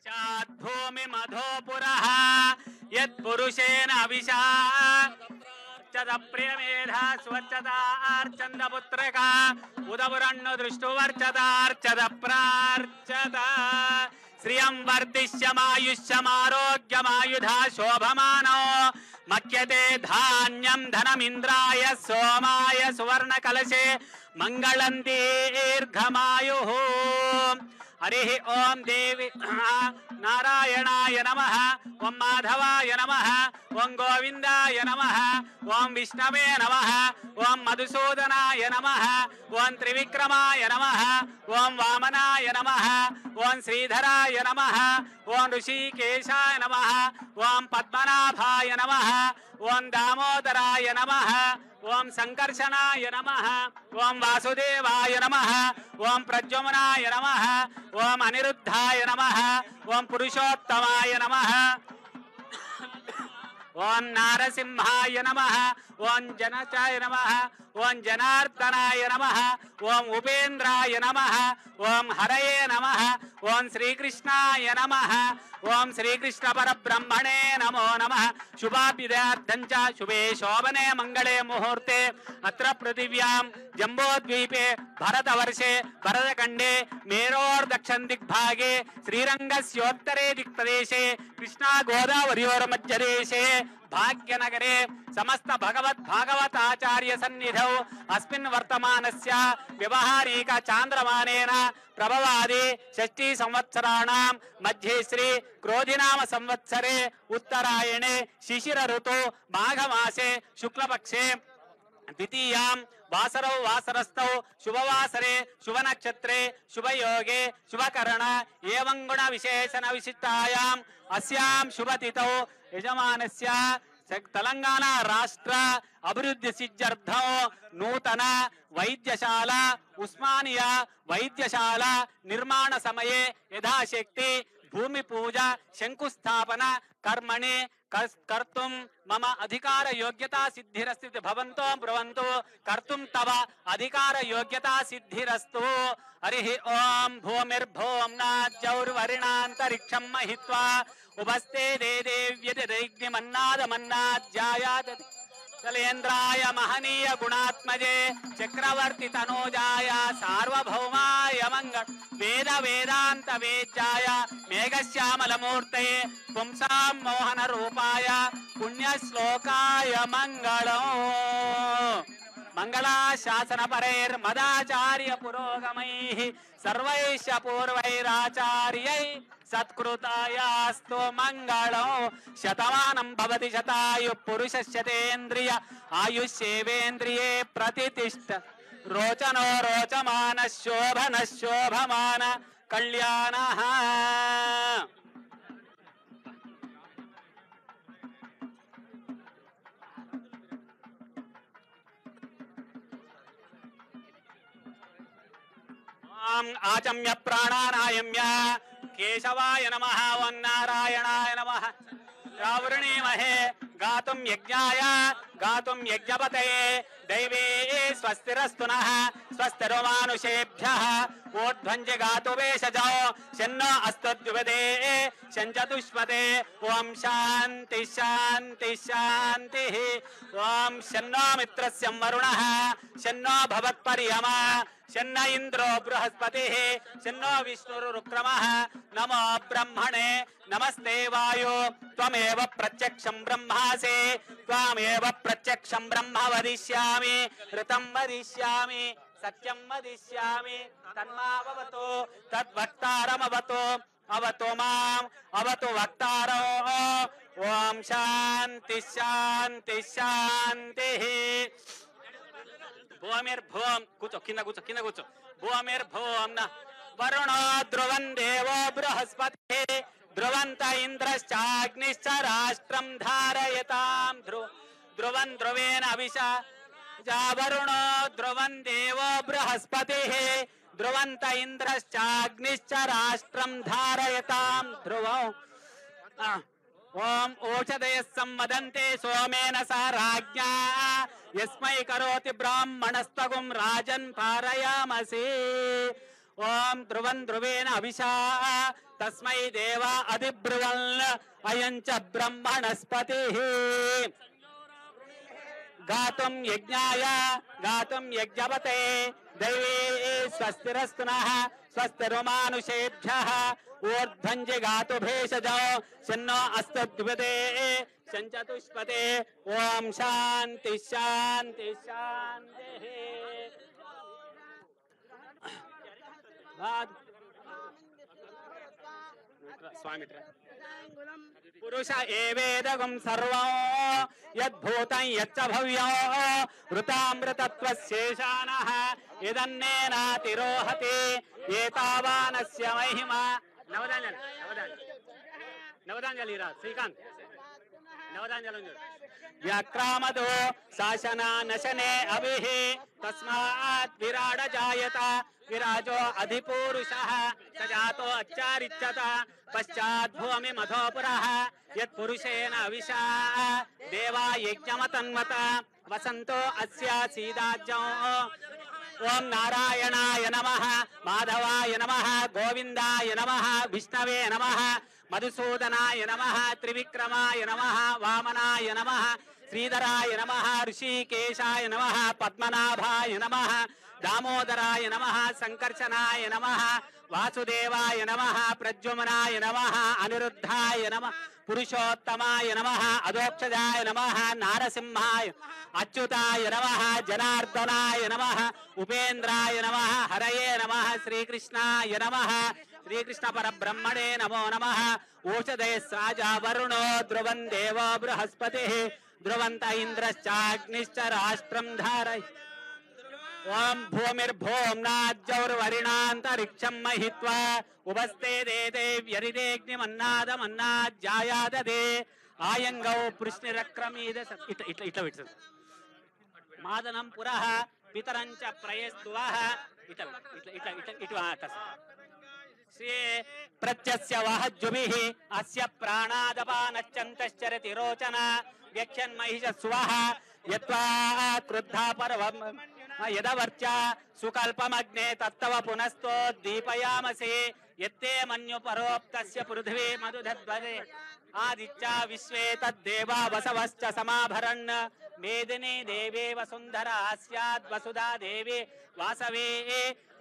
भूमि मधोपुरः यत्पुरुषेण अभिषा प्रियमेधा स्वच्छतार्चन्दपुत्रका उदपुरन्नु दृष्टुवर्चतार्चद प्रार्चत श्रियं वर्धिष्यमायुष्यमारोग्यमायुधा शोभमानो मक्यते धान्यं धनमिन्द्राय सोमाय सुवर्णकलशे मङ्गलं दीर्घमायुः हरिः ओम देवी नारायणाय नमः ओम माधवाय नमः ओम गोविंदाय नमः ओम विष्णवे नमः ओम मधुसूदनाय नमः ओम त्रिविक्रमाय नमः ओम वामनाय नमः ओम श्रीधराय नमः ओम ऋषिकेशाय नमः ओम पद्मनाभाय नमः ओम दामोदराय नमः ओम संकर्षणाय नमः ओम वासुदेवाय नमः ओम प्रद्युम्नाय नमः ओम अनिरुद्धाय नमः ओम पुरुषोत्तमाय नमः ओम नारसिंहाय नमः ओम जनचाय नमः ओम जनार्दनाय नमः ओम उपेन्द्राय नमः ओम हरये नमः ओम श्रीकृष्णाय नमः ओम श्रीकृष्ण परब्रह्मणे नमो नमः शुभाभ्युदयार्थं च शुभे शोभने मंगले मुहूर्ते अत्र पृथिव्यां जम्बोद्वीपे भरतवर्षे भरतखण्डे मेरोर्दक्षिण दिग्भागे श्रीरङ्गस्योत्तरे दिक्प्रदेशे कृष्णा गोदावर्योर्मध्यदेशे भाग्यनगरे समस्त भगवत भागवताचार्य सन्निधौ अस्मिन् वर्तमानस्य व्यवहारिक चान्द्रमानेन प्रभवादि षष्ठी संवत्सराणां मध्ये श्री क्रोधिनाम संवत्सरे उत्तरायणे शिशिर ऋतु माघमासे शुक्लपक्षे द्वितीयां वासरौ वासरस्थौ शुभवासरे शुभनक्षत्रे शुभयोगे शुभकरण एवं गुण विशेषण विशिष्टायाम् अस्यां शुभतिथौ यजमानस्य तेलंगाण राष्ट्र अभिवृद्धि सिद्ध्यर्थं नूतन वैद्यशाला उस्मानिया वैद्यशाला निर्माण समये यथाशक्ति भूमि पूजा शंकुस्थापन कर्मणि कर्तुं मम अधिकार योग्यता सिद्धिरस्ति भवन्तो ब्रुवन्तु कर्तुं तव अधिकार योग्यता सिद्धिरस्तु हरिः ओम भूमिर्भूम्ना जौर्वरिणान्तरिक्षं महित्वा उपस्थे देदेव्यतिरैग्निमन्नादमन्नाध्यायात् कलेन्द्राय महनीय गुणात्मजे चक्रवर्ती तनोजाय सार्वभौमाय मंगल वेद वेदांत वेद्याय मेघश्यामलमूर्तये पुंसां मोहन रूपाय पुण्य श्लोकाय मंगलो मंगलाशासन परैर्मदाचार्य पुरोगमैः सर्वैश्च पूर्वैराचार्यै सत्कृतायास्तु मंगलो शतमानं भवति शतायु पुरुषस्यतेन्द्रिय आयुष्येवेन्द्रिये प्रतिष्ठ रोचनो रोचमान शोभन शोभमान कल्याणः आचम्य प्राणानायम्य केशवाय नमः ओं नारायणाय नमः रावृणीमहे गातुं यज्ञाय गातुं यज्ञपतये दैवे स्वस्तिरस्तु नः स्वस्तिर्मानुषेभ्यः ऊर्ध्वञ्च गातु वेशजो शन्नो अस्तु द्विपदे शञ्चतुष्पदे ओं शान्ति शान्ति शान्तिः ओं शन्नो मित्रस्य वरुणः शन्नो भवत्पर्यमा शन्न इंद्रो बृहस्पतिः शन्नो विष्णुरुक्रमः नमो ब्रह्मणे नमस्ते वायो त्वमेव प्रत्यक्षं ब्रह्मासि त्वमेव प्रत्यक्षं ब्रह्म वदिष्यामि ऋतं वदिष्यामि सत्यं वदिष्यामि तन्मावतु तद्वक्तारमवतु अवतु माम् अवतु वक्तारो ओम शांति शांति शांतिः भूमिर्भूम కూర్చో కింద కూర్చో భూమిర్భూమ్న వరుణో ధ్రువం దేవో బృహస్పతి ధ్రువంత ఇంద్రశ్చాగ్నిశ్చ రాష్ట్రం ధారయతాం ధ్రువం ధ్రువేణ అవిషా వరుణో ధ్రువం దేవో బృహస్పతి ధ్రువంత ఇంద్రశ్చాగ్నిశ్చ రాష్ట్రం ధారయతాం ధ్రువం ओम ओषधय संवदन्ते सोमेन स राज्ञा यस्मै करोति ब्राह्मणस्तगुं राजन् पारयामसि ఓం ధ్రువం ధ్రువేణ అవిశా తస్మై దేవ అధిబ్రువన్ అయం చ బ్రహ్మణస్పతి గాతుం యజ్ఞాయ గాతుం యజ్ఞవతే దైవీ స్వస్తిరస్తు నః స్వస్తిరుమానుషేభ్యః ఊర్ధ్వం జిగాతు భేషజో శన్నో అస్తు ద్విపదే శంచతుష్పదే ఓం శాంతి శాంతి శాంతి. స్వామి పురుష ఏవేదగం సర్వం యద్భూతం యచ్చ భవ్యం వృతామృతత్వశేషానః ఇదన్నేనాతిరోహతి ఏతావానస్య మహిమా. నవదాంజలి రా శ్రీకాంత్ నవదాంజలి వ్యాక్రామదో శాసన నశనే అభిః తస్మాత్ విరాడ జాయత విరాజో అధిపూరుషః సజాతో అచ్చారిచ్చత పశ్చాత్ భూమి మధోపురః యత్పురుషేణ అవిశా దేవా యజ్ఞమతన్వత వసంతో అస్య సీదాజ్యం. ఓం నారాయణాయ నమః మాధవాయ నమః గోవిందాయ నమః విష్ణవే నమః మధుసూదనాయ నమః త్రివిక్రమాయ నమః వామనాయ నమః శ్రీధరాయ నమః ఋషికేశాయ నమః పద్మనాభాయ నమః దామోదరాయ నమః సంకర్షణాయ నమః వాసుదేవాయ నమః ప్రద్యుమ్నాయ నమః అనిరుద్ధాయ నమః పురుషోత్తమాయ నమః అదోక్షజాయ నమః నారసింహాయ అచ్యుతాయ నమః జనార్దనాయ నమః ఉపేంద్రాయ నమః హరయే నమః శ్రీకృష్ణాయ నమః శ్రీకృష్ణ పరబ్రహ్మణే నమో నమః. ఓషధయ రాజా వరుణో ధ్రువం దేవో బృహస్పతిః ధ్రువంత ఇంద్రశ్చాగ్నిశ్చ రాష్ట్రం ధారయ. ఓం భూమిర్భూమ్నాజ్జౌర్వరిణాంతరిక్షం మహిత్వా ఉపస్థే దేదే వ్యరిదేగ్నిమన్నాదమన్నాజ్జాయాదదే ఆయంగౌ పృష్ణిరక్రమీద. ఇట్లా ఇట్లా ఇట్లా పెట్టు. మాదనం పురః పితరంచ ప్రయస్తువః. ఇట్లా ఇట్లా ఇట్లా ఇట్లా ఇట్లా శ్రీ ప్రత్యస్య వహజ్జుభిః అస్య ప్రాణాదపానశ్చంతశ్చరతి రోచన వ్యక్షన్మహిషస్వః యత్వా క్రుద్ధా పర్వం యదవర్చ సుకల్పమగ్నే తత్తవ పునస్తో దీపయామసి యత్తే మన్యు పరోక్తస్య పృథివీ మధుధద్వదే ఆదిత్యా విశ్వే తద్దేవా వసవశ్చ సమాభరన్ మేదినీ దేవీ వసుంధరా స్యాద్ వసుధా దేవి వాసవే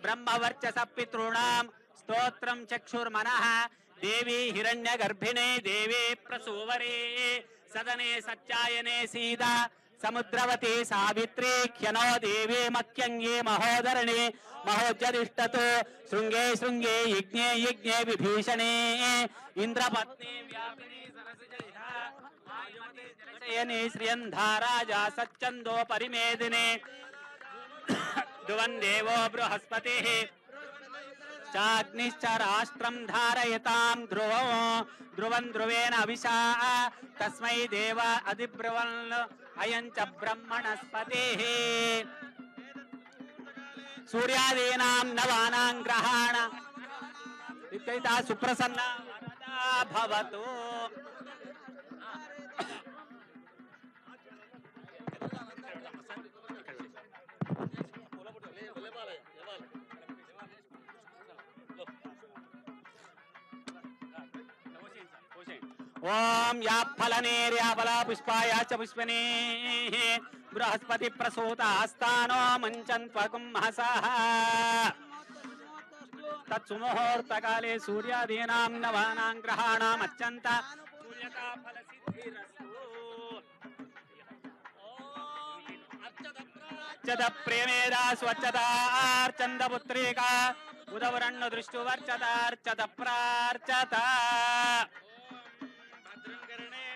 బ్రహ్మవర్చస పితॄణాం స్తోత్రం చక్షుర్మనః దేవీ హిరణ్యగర్భిణే దేవీ ప్రసూవరే సదనే సత్యాయనే సీదా సముద్రవతి సావిత్రీ ఖ్యనో దేవీ మఖ్యంగే మహోదరణి మహోజ్జదిష్టతో శృంగే శృంగే యజ్ఞే యజ్ఞే విభీషణే ఇంద్రపత్ని వ్యాపిని సరసిజయని శ్రియంధారాజా సచ్చందో పరిమేదినే ధ్రువం దేవో బృహస్పతిః చాగ్నిశ్చ రాష్ట్రం ధారయతాం ధ్రువం ధ్రువేణ అవిశా తస్మై దేవ అధిబ్రువన్ అయం చ బ్రహ్మణస్పతిః. సూర్యాదీనాం నవానాం గ్రహాణ నిత్యైతా సుప్రసన్న వరదా భవతు. ఓం యాఫలనేర్యాఫల పుష్పాయాచ పుష్పనేః బృహస్పతి ప్రసూత ఆస్థానో మంచన్త్వకం మహసః. తత్సుముహూర్తకాలే సూర్యాదీనాం నవానాం గ్రహాణాం అత్యంత సూర్యతా ఫలసిద్ధిరస్తు. అర్చద ప్రేమేదా స్వచ్ఛతార్చంద పుత్రికా ఉదవరన్న దృష్టువర్చతార్చత ప్రార్చత.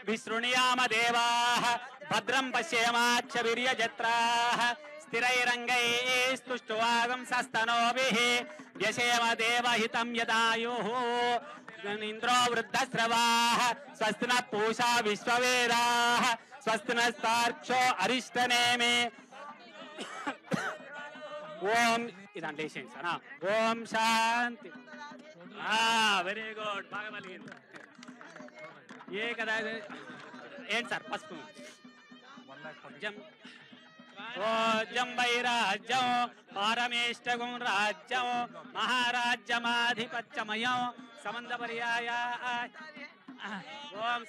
విశృణుయామ దేవాః భద్రం పశ్యేమాక్షవీర్యజత్రాః స్థిరైరంగైస్తుష్టువాగంసస్తనోభిః వ్యశేమ దేవహితం యదాయుః. ఇంద్రో వృద్ధశ్రవాః స్వస్తి నః పూషా విశ్వవేదాః స్వస్తి నస్తార్క్షో అరిష్టనేమి. ఓం ఇదంటే ఓం శాంతి. వెరీ గుడ్, బాగా మలిగింది. ఏ కదా ఏంటి సార్ పసుపు భోజ్యం వైరాజ్యం పారమేష్టగుం రాజ్యం మహారాజ్యమాధిపత్యమయం సమంద పర్యాయ ఓం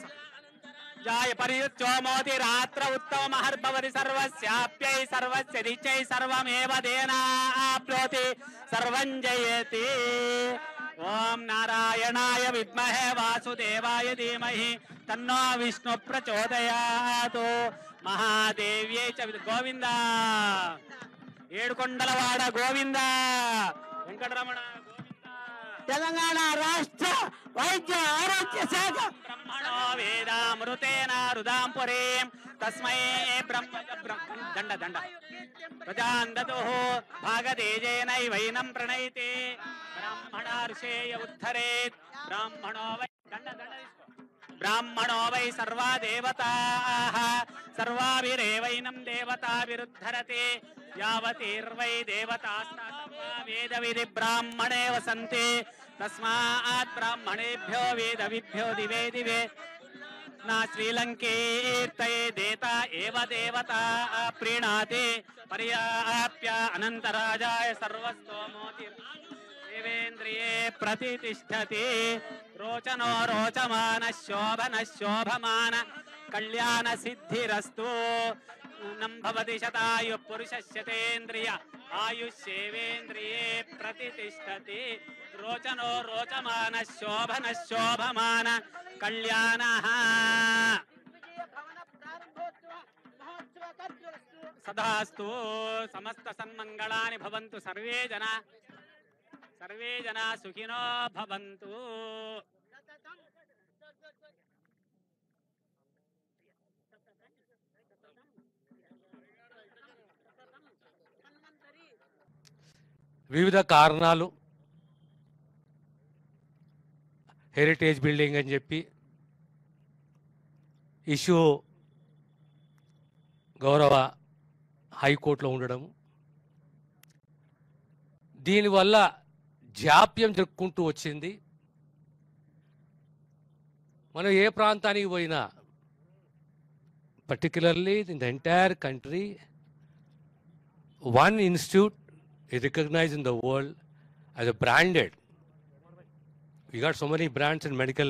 జాయ పరియుచ్చోమోతి రాత్ర ఉత్తమహర్భవతి సర్వస్యాప్యై సర్వస్య దిచ్చై సర్వమేవ దేనాప్నోతి సర్వం జయతి. ఓం నారాయణాయ విద్మహే వాసుదేవాయ ధీమహి తన్నో విష్ణు ప్రచోదయాత్. మహాదేవ్యై చ గోవింద ఏడుకొండలవాడ గోవింద వెంకటరమణ తెలంగాణ రాష్ట్ర వైద్య ఆరోగ్య శాఖ బ్రహ్మణో వేదామృతేన రుదాం పురీం తస్మై బ్రహ్మ దండ దండ ప్రజాందతు భాగతేజేనైవైనం ప్రణైతే బ్రాహ్మణ ఋషేయ ఉద్ధరేత్ బ్రాహ్మణో వై దండ దండ బ్రాహ్మణో వై సర్వా దేవతాః సర్వాభిరేవైనం దేవతాభిరుద్ధరతే యావతీర్వై దేవతాస్తా వేద విధి బ్రాహ్మణే వసంతే తస్మాత్ బ్రాహ్మణేభ్యో వేదవిభ్యో దివే దివే నా శ్రీలంకేర్తయే దేత ఏవ దేవతా ప్రీణాతే పర్యాప్య అనంతరాజాయ సర్వస్తోమోతి దేవేంద్రియే ప్రతిష్టతి. రోచనో రోచమాన శోభన శోభమాన కళ్యాణ సిద్ధిరస్తు. నంభవతి శతాయు పురుషస్యతేంద్రియ ఆయుష్యేవేంద్రియే ప్రతిష్టతి. రోచనో రోచమాన శోభన శోభమాన కళ్యాణ. సదాస్తు సమస్త సన్మంగళాని భవంతు. సర్వే జనా సుఖినో భవంతు. వివిధ కారణాలు హెరిటేజ్ బిల్డింగ్ అని చెప్పి ఇష్యూ గౌరవ హైకోర్టులో ఉండడం, దీనివల్ల జాప్యం జరుపుకుంటూ వచ్చింది. మనం ఏ ప్రాంతానికి పోయినా, particularly in the entire country, one institute is recognized in the world as a branded. We got so many brands in medical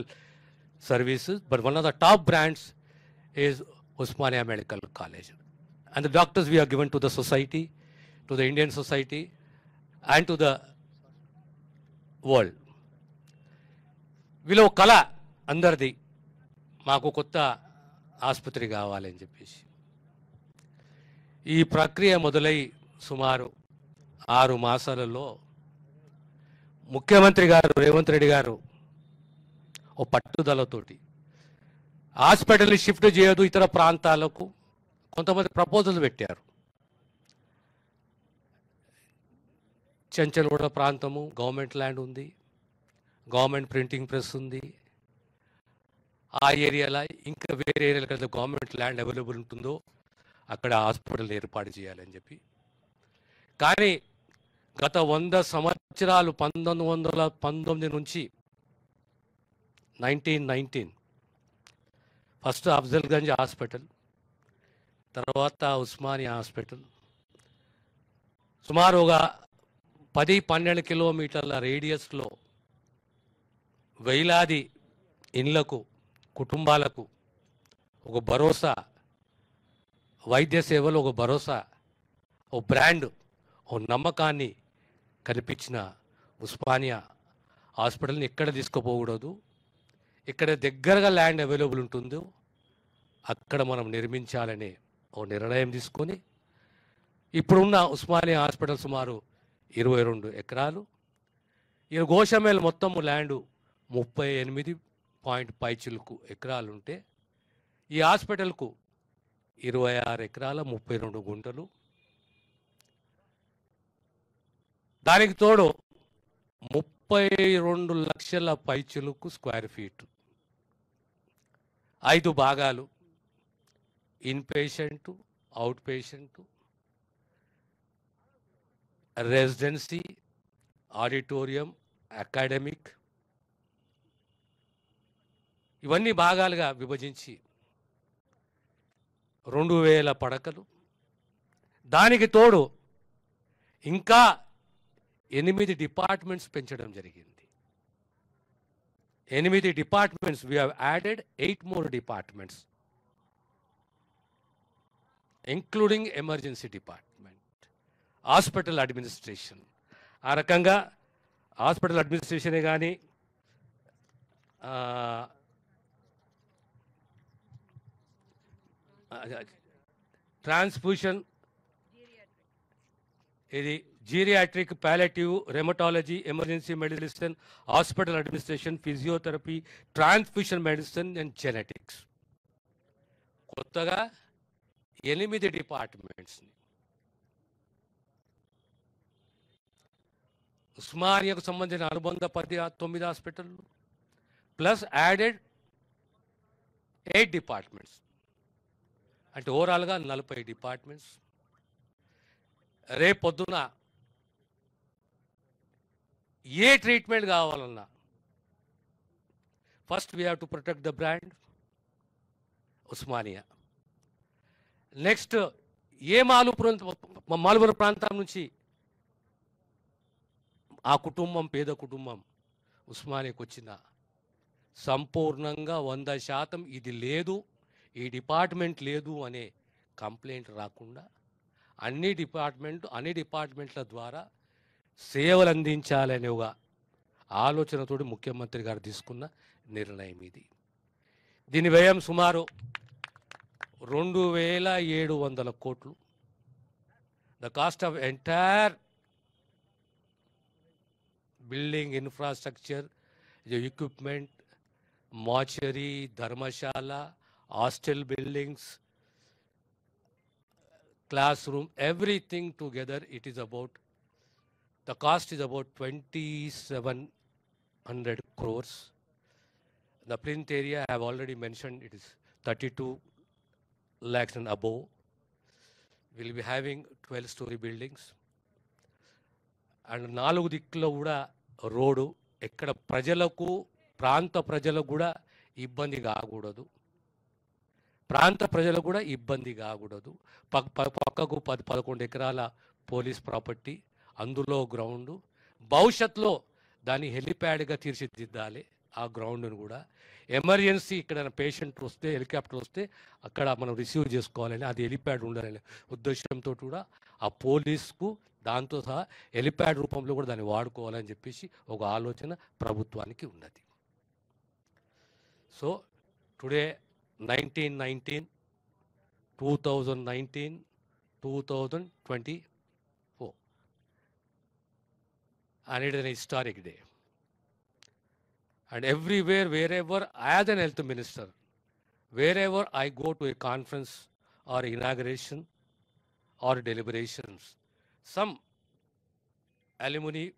services, but one of the top brands is Osmania Medical College. And the doctors we are given to the society, to the Indian society, and to the world. వీళ్ళు కళ అందరిది, మాకు కొత్త ఆసుపత్రి కావాలని చెప్పేసి. ఈ ప్రక్రియ మొదలై సుమారు 6 మాసాలలో ముఖ్యమంత్రి గారు రేవంత్ రెడ్డి గారు ఓ పట్టుదలతోటి హాస్పిటల్ని షిఫ్ట్ చేయదు ఇతర ప్రాంతాలకు కొంతమంది ప్రపోజల్ పెట్టారు. చెంచల్గూడ ప్రాంతము గవర్నమెంట్ ల్యాండ్ ఉంది, గవర్నమెంట్ ప్రింటింగ్ ప్రెస్ ఉంది. ఆ ఏరియాలో ఇంకా వేరే ఏరియాలో కదా గవర్నమెంట్ ల్యాండ్ అవైలబుల్ ఉంటుందో అక్కడ హాస్పిటల్ ఏర్పాటు చేయాలని చెప్పి. కానీ గత 100 సంవత్సరాలు 1919 నుంచి 1919 ఫస్ట్ అఫ్జల్గంజ్ హాస్పిటల్, తర్వాత ఉస్మానియా హాస్పిటల్, సుమారుగా 10-12 కిలోమీటర్ల రేడియస్లో వేలాది ఇండ్లకు కుటుంబాలకు ఒక భరోసా, వైద్య సేవలు ఒక భరోసా, ఓ బ్రాండ్, ఓ నమ్మకాన్ని కల్పించిన ఉస్మానియా హాస్పిటల్ని ఎక్కడ తీసుకుపోకూడదు, ఇక్కడ దగ్గరగా ల్యాండ్ అవైలబుల్ ఉంటుందో అక్కడ మనం నిర్మించాలనే ఓ నిర్ణయం తీసుకొని ఇప్పుడున్న ఉస్మానియా హాస్పిటల్ సుమారు 22 ఎకరాలు. ఈ గోషమేల్ మొత్తము ల్యాండు 38.5 ఎకరాలు ఉంటే ఈ హాస్పిటల్కు 26 ఎకరాల 32 గుంటలు. దానికి తోడు 32 లక్షల పైచిలుకు స్క్వేర్ ఫీట్, 5 భాగాలు, in patient, out patient, residency, auditorium, academic, ఇవన్నీ భాగాలుగా విభజించి 2000 పడకలు, దానికి తోడు ఇంకా 8 డిపార్ట్మెంట్స్ పెంచడం జరిగింది. 8 departments. We have added 8 more departments, including emergency department, hospital administration. ఆ రకంగా హాస్పిటల్ అడ్మినిస్ట్రేషనే కానీ ట్రాన్స్ఫ్యూషన్, ఇది geriatric, palliative, rheumatology, emergency medicine, hospital administration, physiotherapy, transfusion medicine and genetics. కొత్తగా 8 డిపార్ట్మెంట్స్ని ఉస్మానియాకు సంబంధించిన అనుబంధ 9 హాస్పిటళ్ళు ప్లస్ యాడెడ్ 8 డిపార్ట్మెంట్స్, అంటే ఓవరాల్గా 40 డిపార్ట్మెంట్స్. రేపు పొద్దున ఏ ట్రీట్మెంట్ కావాలన్నా first we have to protect the brand Osmania. Next ఏ మాలుపురం ప్రాంతం నుంచి ఆ కుటుంబం, పేద కుటుంబం ఉస్మానియాకి వచ్చిన సంపూర్ణంగా 100% ఇది లేదు, ఈ డిపార్ట్మెంట్ లేదు అనే కంప్లైంట్ రాకుండా అన్ని డిపార్ట్మెంట్ల ద్వారా సేవలు అందించాలనే ఒక ఆలోచనతోటి ముఖ్యమంత్రి గారు తీసుకున్న నిర్ణయం ఇది. దీని వ్యయం సుమారు 2700 కోట్లు. The cost of entire building infrastructure, equipment, mortuary, dharmashala, hostel buildings, classroom, everything together, it is about, the cost is about 2700 crores. The plinth area I have already mentioned, it is 32 lakhs and above. We will be having 12-story buildings. And 4 దిక్కులో కూడా road, ఎక్కడ ప్రాంత ప్రజలకు కూడా ఇబ్బంది కాకూడదు, పక్కకు 10-11 ఎకరాల పోలీస్ ప్రాపర్టీ, అందులో గ్రౌండు, భవిష్యత్తులో దాన్ని హెలిప్యాడ్గా తీర్చిదిద్దాలి. ఆ గ్రౌండ్ను కూడా ఎమర్జెన్సీ ఇక్కడ పేషెంట్ వస్తే, హెలికాప్టర్ వస్తే అక్కడ మనం రిసీవ్ చేసుకోవాలని, అది హెలిప్యాడ్ ఉండాలనే ఉద్దేశంతో కూడా ఆ పోలీస్కు దాంతో సహా హెలిప్యాడ్ రూపంలో కూడా దాన్ని వాడుకోవాలని చెప్పేసి ఒక ఆలోచన ప్రభుత్వానికి ఉన్నది. So today 2019, 2024 and it is an historic day. And everywhere, wherever, as an health minister, wherever I go to a conference or inauguration or deliberations, some alumni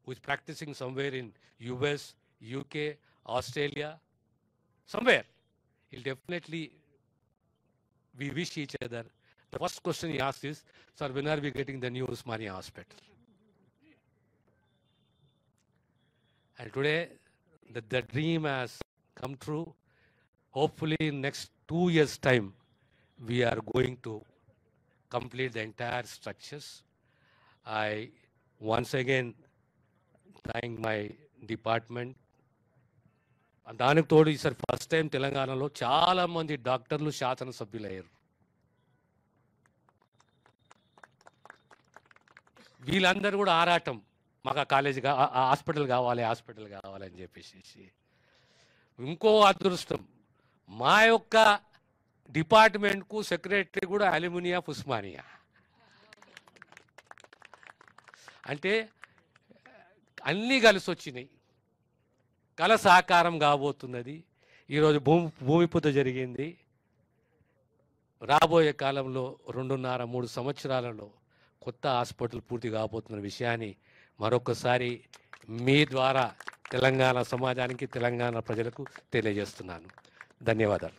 who is practicing somewhere in US, UK, Australia, somewhere, he'll definitely, we wish each other. The first question he asks is, sir, when are we getting the new Usmania hospital? And today, the dream has come true. Hopefully in next 2 years' time, we are going to complete the entire structures. I once again thank my department. దానికి తోడు ఈసారి first time తెలంగాణలో చాలామంది డాక్టర్లు శాసనసభ్యులయ్యారు. వీళ్ళందరూ కూడా ఆరాటం, మాకు ఆ కాలేజీగా హాస్పిటల్ కావాలి అని చెప్పేసి. ఇంకో అదృష్టం, మా యొక్క డిపార్ట్మెంట్కు సెక్రటరీ కూడా అల్యూమిని ఆఫ్ ఉస్మానియా. అంటే అన్నీ కలిసి వచ్చినాయి, కళ సాకారం కాబోతున్నది. ఈరోజు భూమి పూజ జరిగింది. రాబోయే కాలంలో 2.5-3 సంవత్సరాలలో కొత్త హాస్పిటల్ పూర్తి కాబోతున్న విషయాన్ని మరొకసారి మీ ద్వారా తెలంగాణ సమాజానికి, తెలంగాణ ప్రజలకు తెలియజేస్తున్నాను. ధన్యవాదాలు.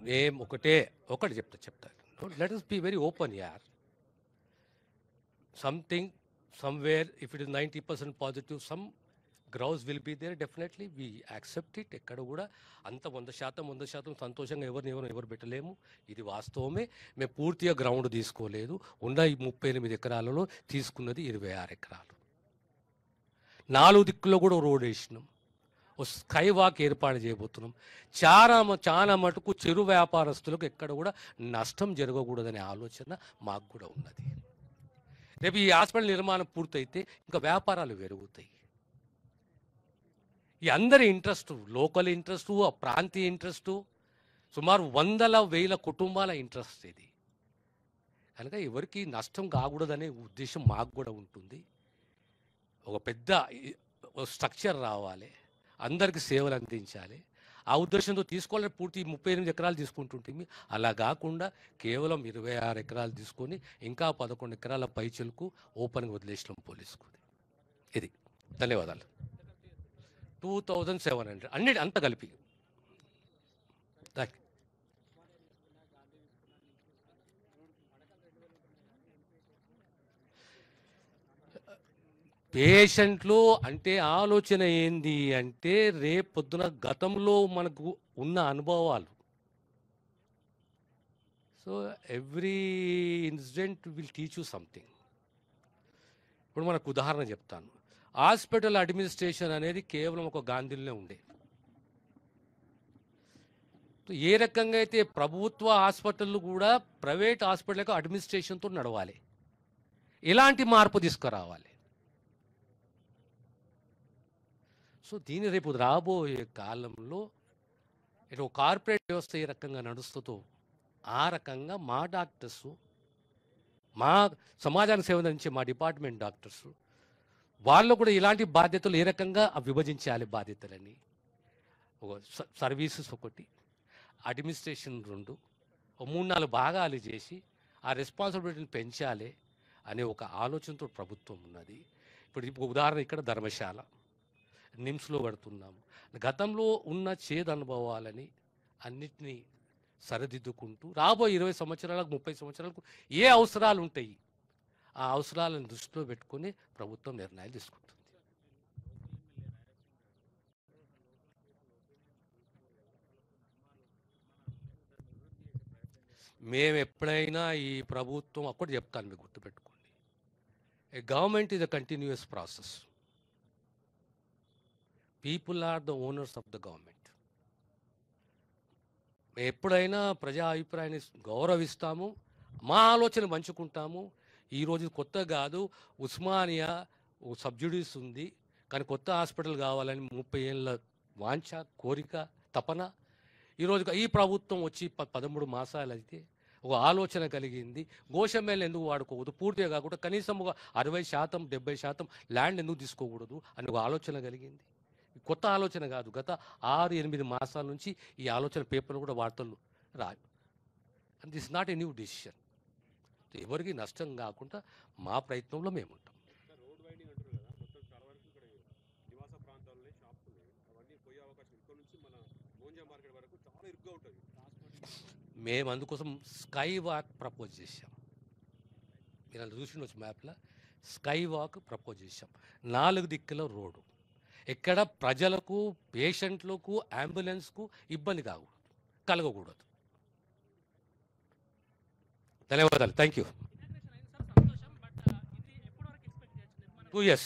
నేను ఒకటి చెప్తా. Let us be very open here. Something, somewhere, if it is 90% positive, some grouse will be there, definitely we accept it. ఎక్కడ కూడా అంత 100% సంతోషంగా ఎవరు పెట్టలేము. ఇది వాస్తవమే. మేము పూర్తిగా గ్రౌండ్ తీసుకోలేదు. ఉన్న ఈ 38 ఎకరాలలో తీసుకున్నది 26 ఎకరాలు. 4 దిక్కుల్లో కూడా రోడ్ వేసినాం. ఓ స్కై వాక్ ఏర్పాటు చేయబోతున్నాం. చాలా మటుకు చెరు వ్యాపారస్తులకు ఎక్కడ కూడా నష్టం జరగకూడదనే ఆలోచన మాకు కూడా ఉన్నది. రేపు ఈ హాస్పిటల్ నిర్మాణం పూర్తయితే ఇంకా వ్యాపారాలు పెరుగుతాయి. ఈ అందరి ఇంట్రెస్ట్, లోకల్ ఇంట్రెస్టు, ప్రాంతీయ ఇంట్రెస్టు, సుమారు 100,000 కుటుంబాల ఇంట్రెస్ట్ ఇది. కనుక ఎవరికి నష్టం కాకూడదనే ఉద్దేశం మాకు కూడా ఉంటుంది. ఒక పెద్ద స్ట్రక్చర్ రావాలి, అందరికీ సేవలు అందించాలి. ఆ ఉద్దేశంతో తీసుకోవాలని పూర్తి 38 ఎకరాలు తీసుకుంటుంటే, అలా కాకుండా కేవలం 26 ఎకరాలు తీసుకొని ఇంకా 11 ఎకరాల పైచలకు ఓపెన్గా వదిలేసినాం పోలీసుకు. ఇది. ధన్యవాదాలు. 2,700 అంతా కలిపి. పేషెంట్లు అంటే ఆలోచన ఏంది అంటే, రేపొద్దున గతంలో మనకు ఉన్న అనుభవాలు. So every incident will teach you something. ఇప్పుడు మనకు ఉదాహరణ చెప్తాను. హాస్పిటల్ అడ్మినిస్ట్రేషన్ అనేది కేవలం ఒక గాంధీలోనే ఉండే. ఏ రకంగా అయితే ప్రభుత్వ హాస్పిటళ్ళు కూడా ప్రైవేట్ హాస్పిటల్కి అడ్మినిస్ట్రేషన్తో నడవాలి, ఇలాంటి మార్పు తీసుకురావాలి. సో దీని రేపు రాబోయే కాలంలో ఇటు కార్పొరేట్ వ్యవస్థ ఏ రకంగా నడుస్తుందో ఆ రకంగా మా డాక్టర్సు, మా సమాజానికి సేవ అందించే మా డిపార్ట్మెంట్ డాక్టర్సు, వాళ్ళు కూడా ఇలాంటి బాధ్యతలు ఏ రకంగా విభజించాలి బాధ్యతలని. ఒక సర్వీసెస్ ఒకటి, అడ్మినిస్ట్రేషన్ 2, 3-4 భాగాలు చేసి ఆ రెస్పాన్సిబిలిటీని పెంచాలి అనే ఒక ఆలోచనతో ప్రభుత్వం ఉన్నది. ఇప్పుడు ఉదాహరణ ఇక్కడ ధర్మశాల, నిమ్స్లో కడుతున్నాము. గతంలో ఉన్న చేదు అనుభవాలని అన్నిటినీ సరిదిద్దుకుంటూ రాబోయే 20 సంవత్సరాలకు 30 సంవత్సరాలకు ఏ అవసరాలు ఉంటాయి, ఆ అవసరాలను దృష్టిలో పెట్టుకొని ప్రభుత్వం నిర్ణయాలు తీసుకుంటుంది. మేము ఎప్పుడైనా ఈ ప్రభుత్వం ఒక్కటి చెప్తాను, మీకు గుర్తుపెట్టుకోండి. A government is a continuous process. People are the owners of the government. మేము ఎప్పుడైనా ప్రజా అభిప్రాయాన్ని గౌరవిస్తాము, మా ఆలోచన పంచుకుంటాము. ఈరోజు కొత్త కాదు, ఉస్మానియా సబ్సిడీస్ ఉంది, కానీ కొత్త హాస్పిటల్ కావాలని 30 ఏళ్ళ వాంఛ, కోరిక, తపన. ఈరోజు ఈ ప్రభుత్వం వచ్చి 13 మాసాలు అయితే ఒక ఆలోచన కలిగింది. గోషమ్మేళ్ళు ఎందుకు వాడుకోకూడదు, పూర్తిగా కాకుండా కనీసం ఒక 60%, 70% ల్యాండ్ ఎందుకు తీసుకోకూడదు అని ఒక ఆలోచన కలిగింది. కొత్త ఆలోచన కాదు, గత 6-8 మాసాల నుంచి ఈ ఆలోచన పేపర్లు కూడా వార్తలు రాదు. And this not a new decision. ఎవరికి నష్టం కాకుండా మా ప్రయత్నంలో మేము ఉంటాం. మేము అందుకోసం స్కై వాక్ ప్రపోజ్ చేశాం. మీరు అలా చూసి మ్యాప్లో స్కై వాక్ ప్రపోజ్ చేశాం. 4 దిక్కుల రోడ్డు, ఎక్కడ ప్రజలకు, పేషెంట్లకు, అంబులెన్స్కు ఇబ్బంది కలగకూడదు. ధన్యవాదాలు. Thank you. 2 years.